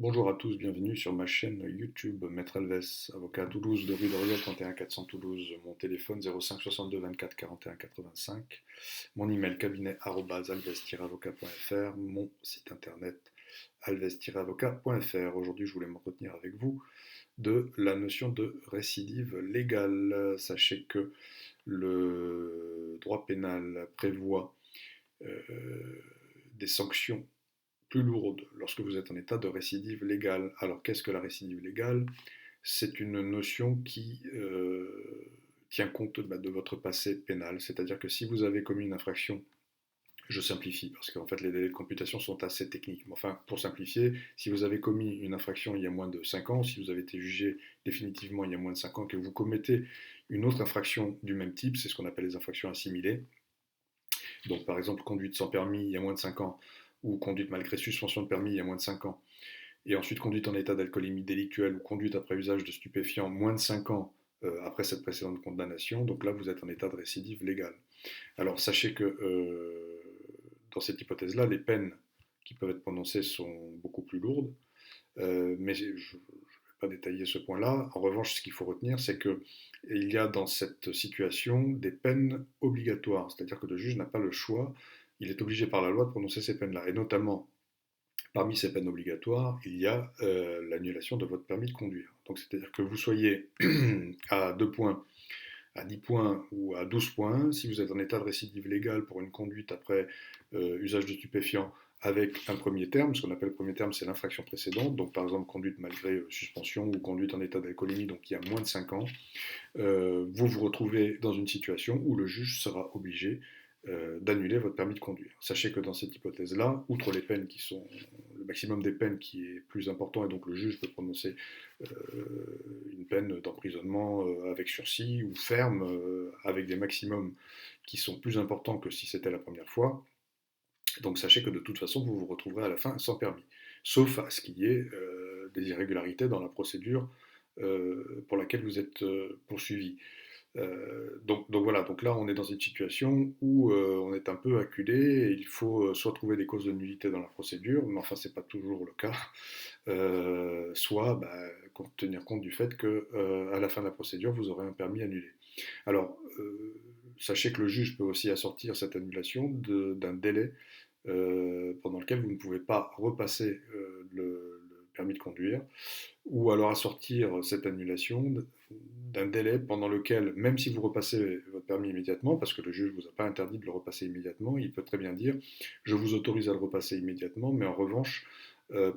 Bonjour à tous, bienvenue sur ma chaîne YouTube Maître Alves, avocat à Toulouse, de rue d'Oriol 31 400 Toulouse. Mon téléphone 05 62 24 41 85. Mon email cabinet alves-avocat.fr. Mon site internet alves-avocat.fr. Aujourd'hui, je voulais m'entretenir avec vous de la notion de récidive légale. Sachez que le droit pénal prévoit euh, des sanctions plus lourde lorsque vous êtes en état de récidive légale. Alors qu'est-ce que la récidive légale? C'est une notion qui tient compte de votre passé pénal, c'est-à-dire que si vous avez commis une infraction, je simplifie parce qu'en fait les délais de computation sont assez techniques, mais enfin pour simplifier, si vous avez commis une infraction il y a moins de 5 ans, si vous avez été jugé définitivement il y a moins de 5 ans, que vous commettez une autre infraction du même type, c'est ce qu'on appelle les infractions assimilées. Donc par exemple conduite sans permis il y a moins de 5 ans, ou conduite malgré suspension de permis il y a moins de 5 ans, et ensuite conduite en état d'alcoolémie délictuelle ou conduite après usage de stupéfiants moins de 5 ans après cette précédente condamnation, donc là vous êtes en état de récidive légale. Alors sachez que dans cette hypothèse-là, les peines qui peuvent être prononcées sont beaucoup plus lourdes, mais je ne vais pas détailler ce point-là. En revanche, ce qu'il faut retenir, c'est qu'il y a dans cette situation des peines obligatoires, c'est-à-dire que le juge n'a pas le choix, il est obligé par la loi de prononcer ces peines-là, et notamment parmi ces peines obligatoires, il y a l'annulation de votre permis de conduire. Donc c'est-à-dire que vous soyez à 2 points, à 10 points ou à 12 points, si vous êtes en état de récidive légale pour une conduite après usage de stupéfiants avec un premier terme, ce qu'on appelle le premier terme, c'est l'infraction précédente, donc par exemple conduite malgré suspension ou conduite en état d'alcoolémie, donc il y a moins de 5 ans, vous vous retrouvez dans une situation où le juge sera obligé d'annuler votre permis de conduire. Sachez que dans cette hypothèse-là, outre les peines qui sont le maximum des peines qui est plus important, et donc le juge peut prononcer une peine d'emprisonnement avec sursis ou ferme, avec des maximums qui sont plus importants que si c'était la première fois. Donc sachez que de toute façon, vous vous retrouverez à la fin sans permis, sauf à ce qu'il y ait des irrégularités dans la procédure pour laquelle vous êtes poursuivi. Donc voilà, donc là on est dans une situation où on est un peu acculé et il faut soit trouver des causes de nullité dans la procédure, mais enfin c'est pas toujours le cas, soit tenir compte du fait que à la fin de la procédure vous aurez un permis annulé. Alors sachez que le juge peut aussi assortir cette annulation d'un délai pendant lequel vous ne pouvez pas repasser le permis de conduire, ou alors assortir cette annulation d'un délai pendant lequel, même si vous repassez votre permis immédiatement, parce que le juge ne vous a pas interdit de le repasser immédiatement, il peut très bien dire je vous autorise à le repasser immédiatement, mais en revanche,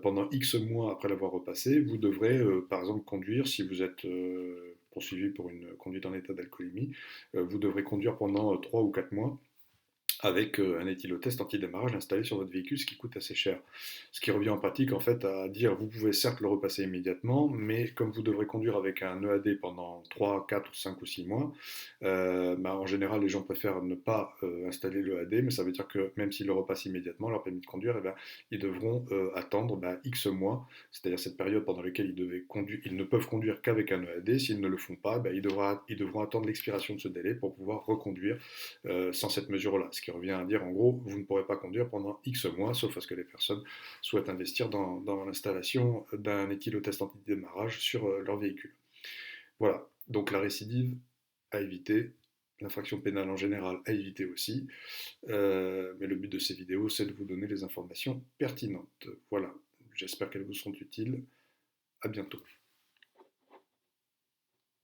pendant X mois après l'avoir repassé, vous devrez par exemple conduire, si vous êtes poursuivi pour une conduite en état d'alcoolémie, vous devrez conduire pendant 3 ou 4 mois avec un éthylotest anti-démarrage installé sur votre véhicule, ce qui coûte assez cher. Ce qui revient en pratique en fait à dire vous pouvez certes le repasser immédiatement, mais comme vous devrez conduire avec un EAD pendant 3, 4, 5 ou 6 mois, en général les gens préfèrent ne pas installer l'EAD, mais ça veut dire que même s'ils le repassent immédiatement, leur permis de conduire, ils devront attendre X mois, c'est-à-dire cette période pendant laquelle ils ne peuvent conduire qu'avec un EAD. S'ils ne le font pas, ils devront attendre l'expiration de ce délai pour pouvoir reconduire sans cette mesure-là. Ce qui revient à dire, en gros, vous ne pourrez pas conduire pendant X mois, sauf à ce que les personnes souhaitent investir dans l'installation d'un éthylotest anti-démarrage sur leur véhicule. Voilà, donc la récidive à éviter, l'infraction pénale en général à éviter aussi, mais le but de ces vidéos, c'est de vous donner les informations pertinentes. Voilà, j'espère qu'elles vous seront utiles. À bientôt.